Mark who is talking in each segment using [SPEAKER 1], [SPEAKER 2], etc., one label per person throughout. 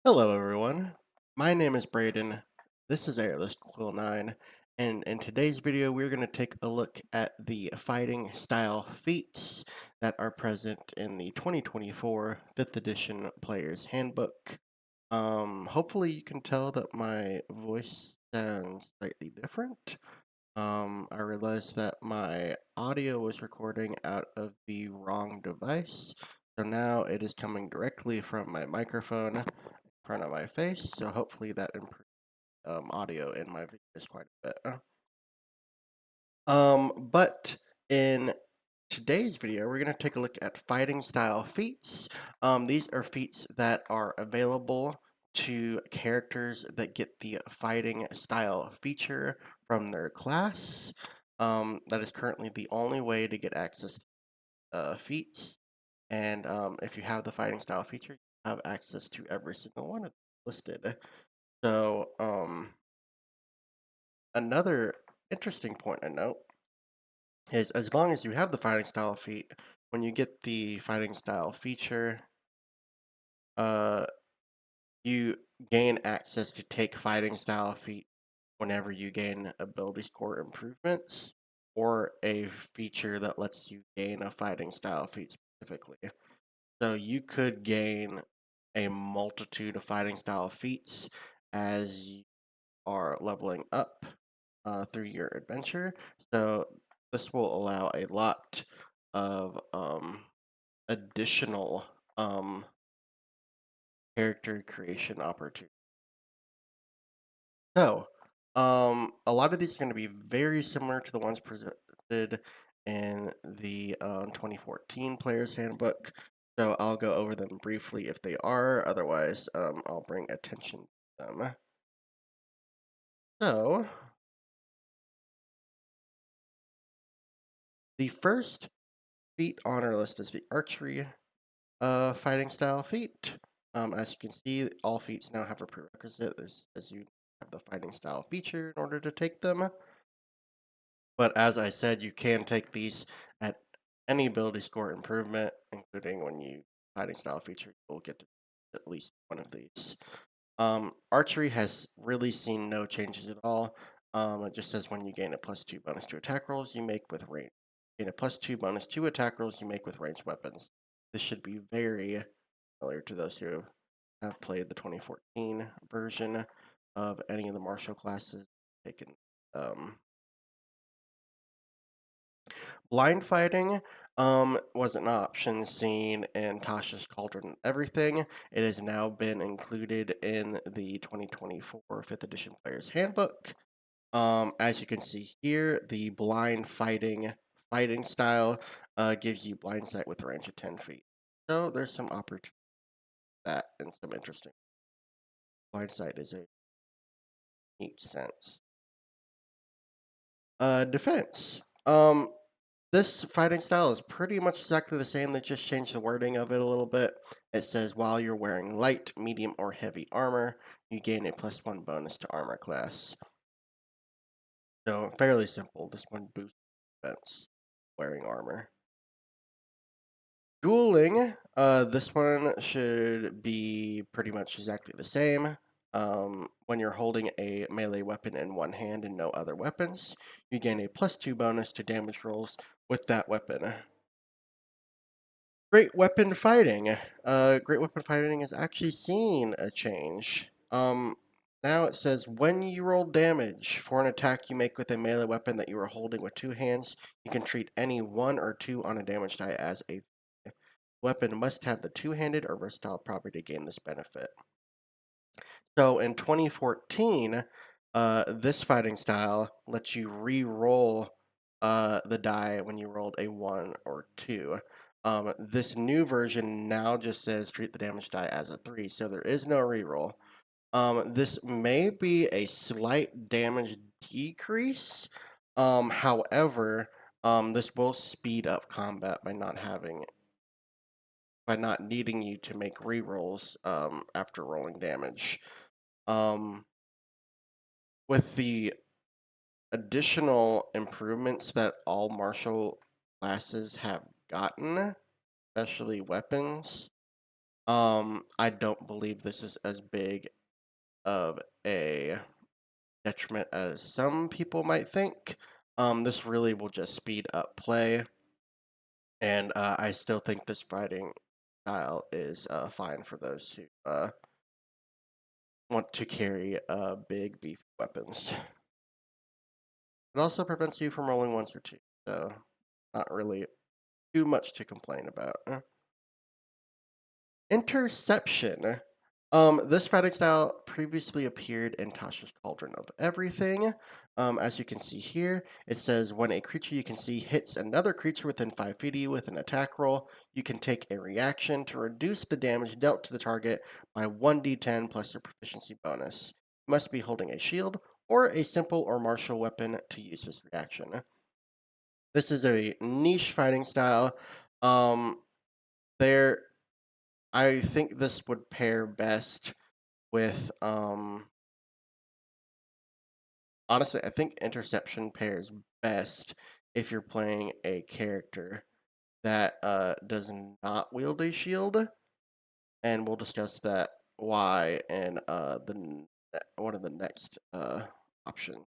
[SPEAKER 1] Hello, everyone. My name is Braden. This is Airless Quill 9, and in today's video, we're going to take a look at the fighting style feats that are present in the 2024 5th edition Player's Handbook. Hopefully, you can tell that my voice sounds slightly different. I realized that my audio was recording out of the wrong device, so now it is coming directly from my microphone front of my face, so hopefully that improves audio in my videos quite a bit. But in today's video, we're going to take a look at fighting style feats. These are feats that are available to characters that get the fighting style feature from their class. That is currently the only way to get access to feats. And if you have the fighting style feature, you have access to every single one of them listed. So, another interesting point to note is as long as you have the fighting style feat, when you get the fighting style feature, uh, you gain access to take fighting style feat whenever you gain ability score improvements or a feature that lets you gain a fighting style feat specifically. So you could gain a multitude of fighting style feats as you are leveling up through your adventure. So this will allow a lot of additional character creation opportunities. So a lot of these are going to be very similar to the ones presented in the 2014 Player's Handbook. So I'll go over them briefly if they are. Otherwise, I'll bring attention to them. So the first feat on our list is the Archery fighting style feat. As you can see, all feats now have a prerequisite as you have the fighting style feature in order to take them. But as I said, you can take these at any ability score improvement, including when you fighting style feature, you'll get to at least one of these. Archery has really seen no changes at all. It just says when you gain a +2 bonus to attack rolls you make with range. Gain a +2 bonus to attack rolls you make with ranged weapons. This should be very familiar to those who have played the 2014 version of any of the martial classes taken. Blind fighting was an option seen in Tasha's Cauldron and Everything. It has now been included in the 2024 5th edition Player's Handbook. As you can see here, the blind fighting style gives you blind sight with a range of 10 feet. So there's some opportunity for that and some interesting. Blind sight is a neat sense. Defense. This fighting style is pretty much exactly the same. They just changed the wording of it a little bit. It says while you're wearing light, medium, or heavy armor, you gain a +1 bonus to armor class. So fairly simple. This one boosts defense wearing armor. Dueling. This one should be pretty much exactly the same. When you're holding a melee weapon in one hand and no other weapons, you gain a +2 bonus to damage rolls with that weapon. Great weapon fighting. Great weapon fighting has actually seen a change. Now it says when you roll damage for an attack you make with a melee weapon that you are holding with two hands, you can treat any one or two on a damage die as a weapon must have the two-handed or versatile property to gain this benefit. So in 2014, this fighting style lets you re-roll the die when you rolled a 1 or 2. This new version now just says treat the damage die as a 3, so there is no re-roll. This may be a slight damage decrease. However, this will speed up combat by not needing you to make rerolls after rolling damage. Um, with the additional improvements that all martial classes have gotten, especially weapons, I don't believe this is as big of a detriment as some people might think. This really will just speed up play, and I still think this fighting style is fine for those who want to carry big, beefy weapons. It also prevents you from rolling ones or two, so not really too much to complain about. Interception. This fighting style previously appeared in Tasha's Cauldron of Everything. As you can see here, it says when a creature you can see hits another creature within 5 feet of you with an attack roll, you can take a reaction to reduce the damage dealt to the target by 1d10 plus their proficiency bonus. You must be holding a shield or a simple or martial weapon to use this reaction. This is a niche fighting style. Um, there I think this would pair best with honestly, I think Interception pairs best if you're playing a character that does not wield a shield, and we'll discuss that why in one of the next options.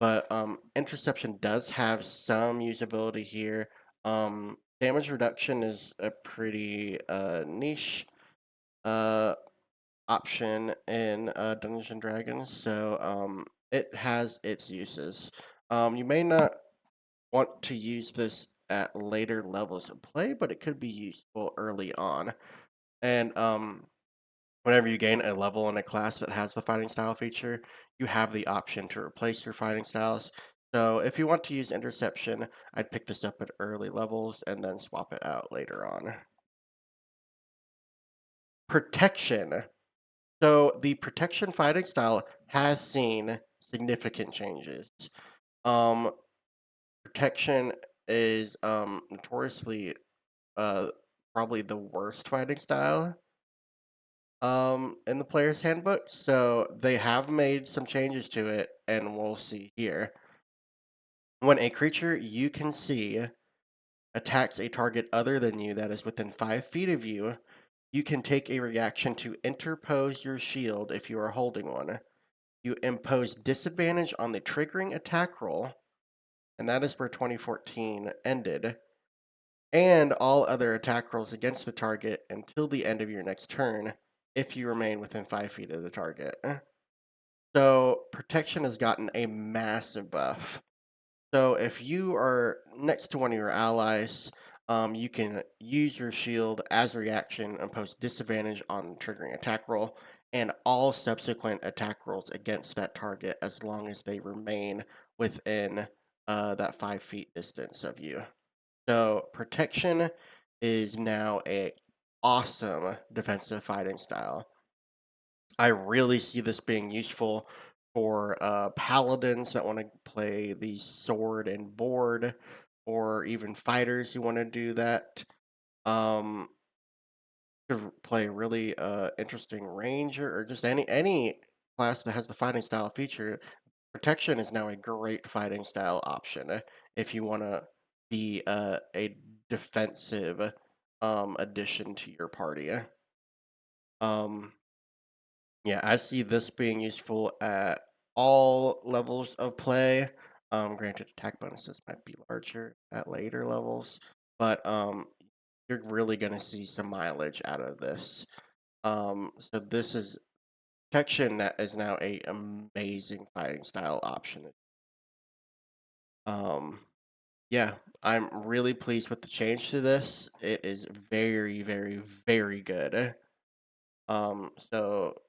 [SPEAKER 1] But Interception does have some usability here. Damage reduction is a pretty niche uh option in Dungeons and Dragons, so it has its uses. You may not want to use this at later levels of play, but it could be useful early on. And whenever you gain a level in a class that has the fighting style feature, you have the option to replace your fighting styles. So if you want to use Interception, I'd pick this up at early levels and then swap it out later on. Protection. So the protection fighting style has seen significant changes. Um, Protection is notoriously uh probably the worst fighting style in the player's handbook. So they have made some changes to it, and we'll see here. When a creature you can see attacks a target other than you that is within 5 feet of you, you can take a reaction to interpose your shield if you are holding one. You impose disadvantage on the triggering attack roll, and that is where 2014 ended, and all other attack rolls against the target until the end of your next turn if you remain within 5 feet of the target. So, protection has gotten a massive buff. So, if you are next to one of your allies, you can use your shield as a reaction, impose disadvantage on triggering attack roll, and all subsequent attack rolls against that target as long as they remain within that 5 feet distance of you. So protection is now a awesome defensive fighting style. I really see this being useful for paladins that want to play the sword and board, or even fighters who want to do that. Um, to play a really interesting ranger, or just any class that has the fighting style feature. Protection is now a great fighting style option if you want to be a defensive addition to your party. Um, yeah, I see this being useful at all levels of play. Granted, attack bonuses might be larger at later levels, but you're really going to see some mileage out of this. So this is protection that is now a amazing fighting style option. Um, yeah, I'm really pleased with the change to this. It is very, very, very good. So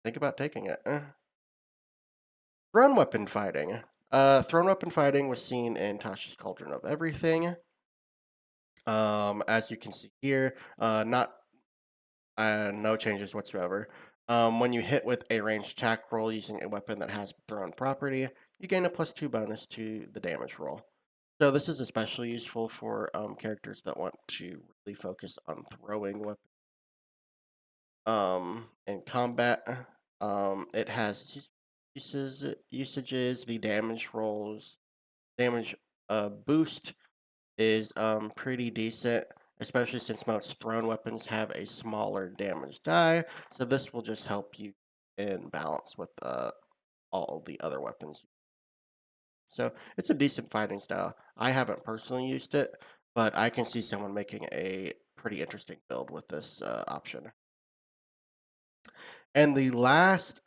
[SPEAKER 1] think about taking it. Thrown weapon fighting. Thrown weapon fighting was seen in Tasha's Cauldron of Everything. As you can see here, not no changes whatsoever. When you hit with a ranged attack roll using a weapon that has thrown property, you gain a +2 bonus to the damage roll. So this is especially useful for characters that want to really focus on throwing weapons in combat. It has usages, the damage rolls, damage boost is pretty decent. especially since most thrown weapons have a smaller damage die. So this will just help you in balance with all the other weapons. So it's a decent fighting style. I haven't personally used it, but I can see someone making a pretty interesting build with this option. And the last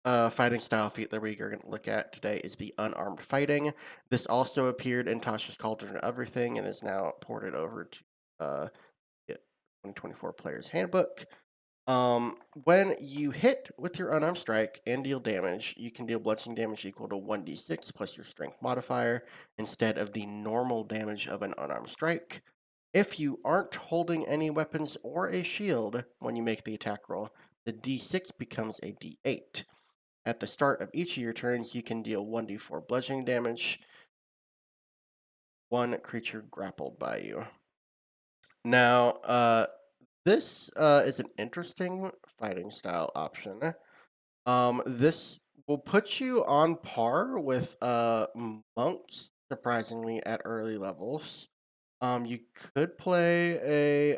[SPEAKER 1] fighting style feat that we're going to look at today is the Unarmed Fighting. This also appeared in Tasha's Cauldron of Everything and is now ported over to 2024 Player's Handbook. When you hit with your unarmed strike and deal damage, you can deal bludgeoning damage equal to 1d6 plus your strength modifier instead of the normal damage of an unarmed strike. If you aren't holding any weapons or a shield when you make the attack roll, the d6 becomes a d8. At the start of each of your turns, you can deal 1d4 bludgeoning damage, one creature grappled by you. Now, this is an interesting fighting style option. This will put you on par with monks, surprisingly, at early levels. You could play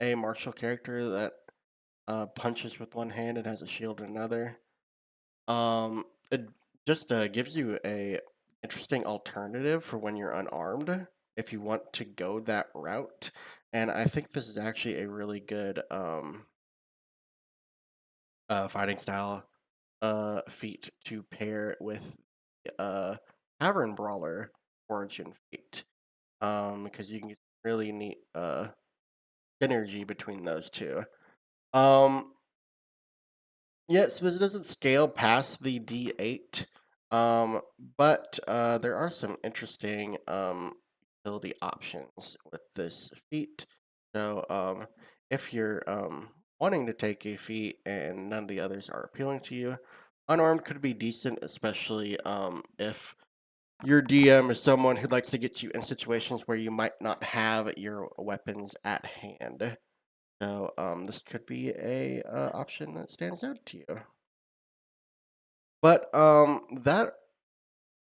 [SPEAKER 1] a martial character that punches with one hand and has a shield in another. It just gives you a interesting alternative for when you're unarmed if you want to go that route. And I think this is actually a really good fighting style feat to pair with Tavern Brawler Origin feat. Because you can get really neat synergy between those two. Um, yeah, so this doesn't scale past the D8, but there are some interesting utility options with this feat. So if you're wanting to take a feat and none of the others are appealing to you, unarmed could be decent, especially if your DM is someone who likes to get you in situations where you might not have your weapons at hand. So this could be a option that stands out to you. But that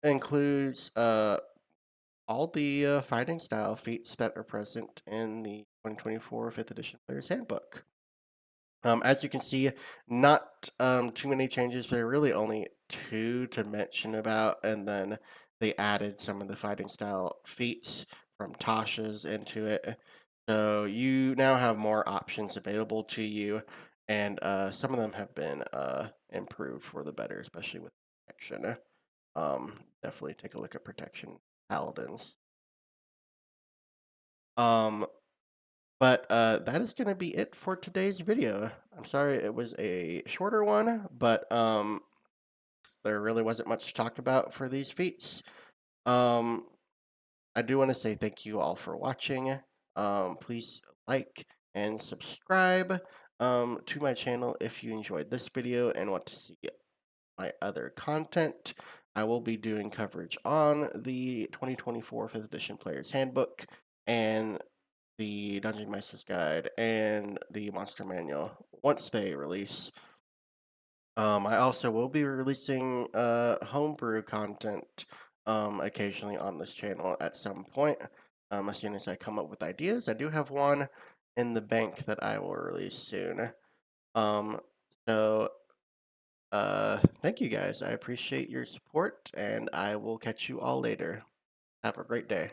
[SPEAKER 1] includes all the fighting style feats that are present in the 2024 5th edition Player's Handbook. As you can see, not too many changes. There are really only two to mention about, and then they added some of the fighting style feats from Tasha's into it. So you now have more options available to you, and some of them have been improved for the better, especially with protection. Definitely take a look at protection paladins. Um, but that is going to be it for today's video. I'm sorry it was a shorter one, but there really wasn't much to talk about for these feats. Um, I do want to say thank you all for watching. Please like and subscribe to my channel if you enjoyed this video and want to see my other content. I will be doing coverage on the 2024 5th edition Player's Handbook and the Dungeon Master's Guide and the Monster Manual once they release. I also will be releasing homebrew content occasionally on this channel at some point. As soon as I come up with ideas, I do have one in the bank that I will release soon. Um, so thank you guys. I appreciate your support, and I will catch you all later. Have a great day.